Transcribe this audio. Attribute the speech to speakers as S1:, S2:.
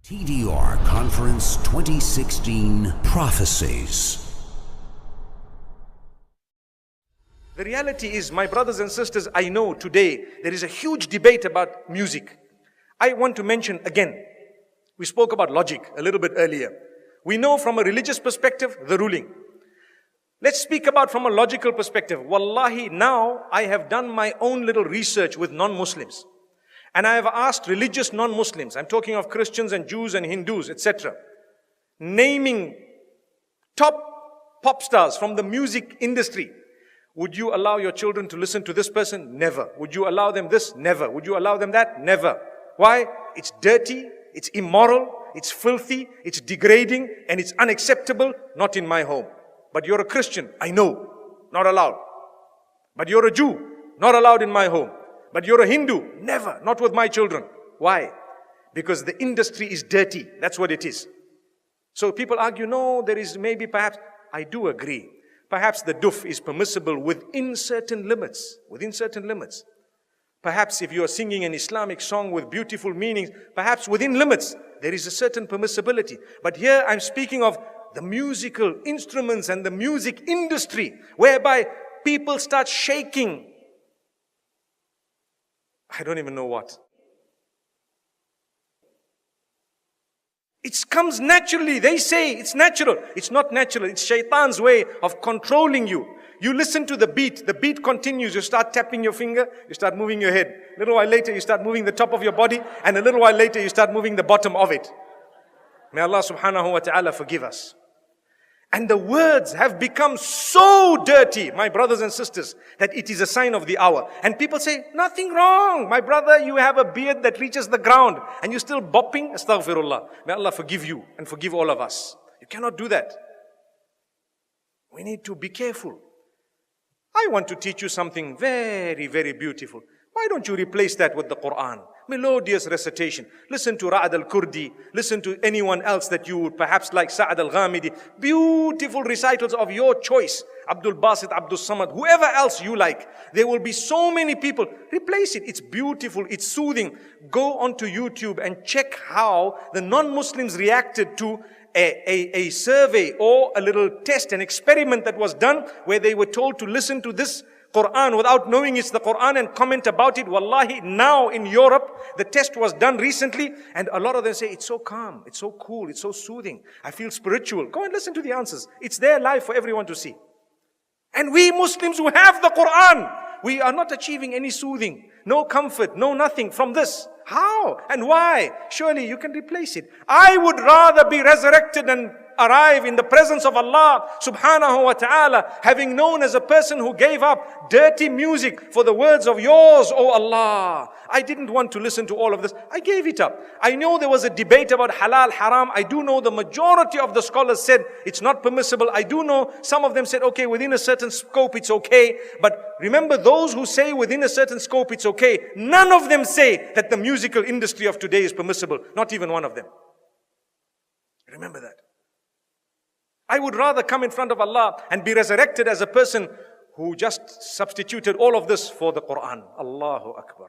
S1: TDR Conference 2016 Prophecies.
S2: The reality is, my brothers and sisters, I know today there is a huge debate about music. I want to mention again, we spoke about logic a little bit earlier. We know from a religious perspective, the ruling. Let's speak about from a logical perspective. Wallahi, now I have done my own little research with non-Muslims. And I have asked religious non-Muslims, I'm talking of Christians and Jews and Hindus, etc., naming top pop stars from the music industry. Would you allow your children to listen to this person? Never. Would you allow them this? Never. Would you allow them that? Never. Why? It's dirty, it's immoral, it's filthy, it's degrading, and it's unacceptable. Not in my home. But you're a Christian, I know, not allowed. But you're a Jew, not allowed in my home. But you're a Hindu, never, not with my children. Why? Because the industry is dirty. That's what it is. So people argue, no, there is maybe perhaps, I do agree. Perhaps the duf is permissible within certain limits. Within certain limits. Perhaps if you are singing an Islamic song with beautiful meanings, perhaps within limits, there is a certain permissibility. But here I'm speaking of the musical instruments and the music industry, whereby people start shaking. I don't even know what. It comes naturally. They say it's natural. It's not natural. It's shaitan's way of controlling you. You listen to the beat continues. You start tapping your finger, you start moving your head. A little while later, you start moving the top of your body, and a little while later, you start moving the bottom of it. May Allah subhanahu wa ta'ala forgive us. And the words have become so dirty, my brothers and sisters, that it is a sign of the hour. And people say, nothing wrong. My brother, you have a beard that reaches the ground and you're still bopping. Astaghfirullah. May Allah forgive you and forgive all of us. You cannot do that. We need to be careful. I want to teach you something very, very beautiful. Why don't you replace that with the Quran? Melodious recitation. Listen to Ra'ad al-Kurdi. Listen to anyone else that you would perhaps like, Sa'ad al-Ghamidi. Beautiful recitals of your choice. Abdul Basit, Abdul Samad, whoever else you like. There will be so many people. Replace it. It's beautiful. It's soothing. Go onto YouTube and check how the non-Muslims reacted to a survey or a little test, an experiment that was done where they were told to listen to this Quran without knowing it's the Quran and comment about it. Wallahi, now in Europe, the test was done recently and a lot of them say, it's so calm, it's so cool, it's so soothing. I feel spiritual. Go and listen to the answers. It's there live for everyone to see. And we Muslims who have the Quran, we are not achieving any soothing, no comfort, no nothing from this. How and why? Surely you can replace it. I would rather be resurrected and arrive in the presence of Allah subhanahu wa ta'ala, having known as a person who gave up dirty music for the words of yours, O Allah. I didn't want to listen to all of this. I gave it up. I know there was a debate about halal, haram. I do know the majority of the scholars said it's not permissible. I do know some of them said, okay, within a certain scope it's okay. But remember, those who say within a certain scope it's okay, none of them say that the musical industry of today is permissible. Not even one of them. Remember that. I would rather come in front of Allah and be resurrected as a person who just substituted all of this for the Quran. Allahu Akbar.